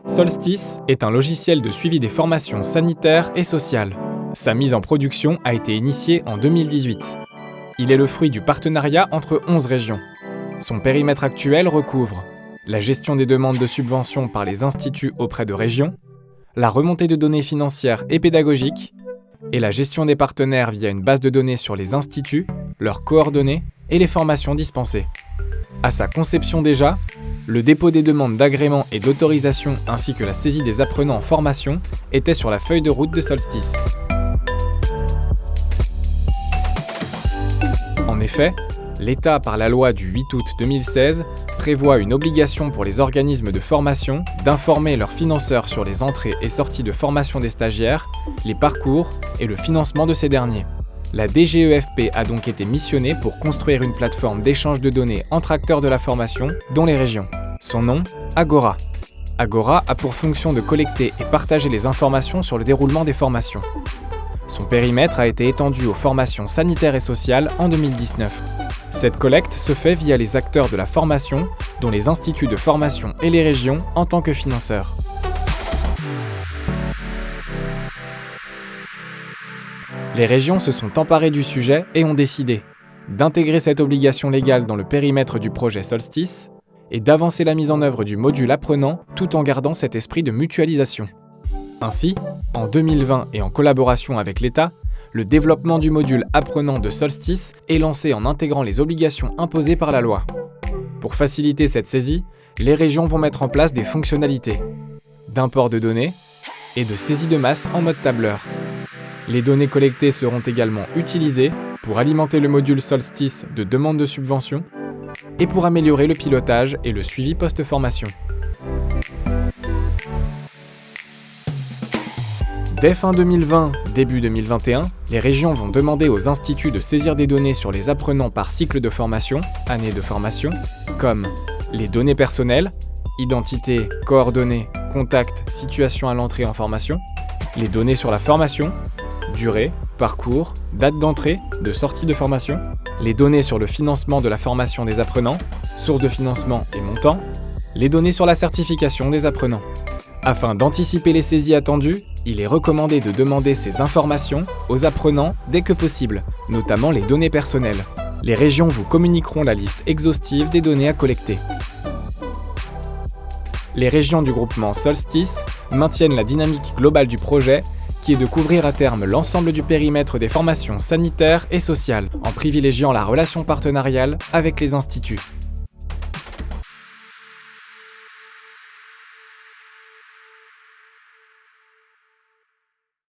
Solstice est un logiciel de suivi des formations sanitaires et sociales. Sa mise en production a été initiée en 2018. Il est le fruit du partenariat entre 11 régions. Son périmètre actuel recouvre la gestion des demandes de subventions par les instituts auprès de régions, la remontée de données financières et pédagogiques, et la gestion des partenaires via une base de données sur les instituts, leurs coordonnées et les formations dispensées. À sa conception déjà, le dépôt des demandes d'agrément et d'autorisation ainsi que la saisie des apprenants en formation étaient sur la feuille de route de Solstice. En effet, l'État, par la loi du 8 août 2016, prévoit une obligation pour les organismes de formation d'informer leurs financeurs sur les entrées et sorties de formation des stagiaires, les parcours et le financement de ces derniers. La DGEFP a donc été missionnée pour construire une plateforme d'échange de données entre acteurs de la formation, dont les régions. Son nom, Agora. Agora a pour fonction de collecter et partager les informations sur le déroulement des formations. Son périmètre a été étendu aux formations sanitaires et sociales en 2019. Cette collecte se fait via les acteurs de la formation, dont les instituts de formation et les régions en tant que financeurs. Les régions se sont emparées du sujet et ont décidé d'intégrer cette obligation légale dans le périmètre du projet Solstice et d'avancer la mise en œuvre du module apprenant tout en gardant cet esprit de mutualisation. Ainsi, en 2020 et en collaboration avec l'État, le développement du module apprenant de Solstice est lancé en intégrant les obligations imposées par la loi. Pour faciliter cette saisie, les régions vont mettre en place des fonctionnalités d'import de données et de saisie de masse en mode tableur. Les données collectées seront également utilisées pour alimenter le module Solstice de demande de subvention et pour améliorer le pilotage et le suivi post-formation. Dès fin 2020, début 2021, les régions vont demander aux instituts de saisir des données sur les apprenants par cycle de formation, année de formation, comme les données personnelles, identité, coordonnées, contacts, situation à l'entrée en formation, les données sur la formation, durée, parcours, date d'entrée, de sortie de formation, les données sur le financement de la formation des apprenants, source de financement et montant, les données sur la certification des apprenants. Afin d'anticiper les saisies attendues, il est recommandé de demander ces informations aux apprenants dès que possible, notamment les données personnelles. Les régions vous communiqueront la liste exhaustive des données à collecter. Les régions du groupement Solstice maintiennent la dynamique globale du projet qui est de couvrir à terme l'ensemble du périmètre des formations sanitaires et sociales en privilégiant la relation partenariale avec les instituts.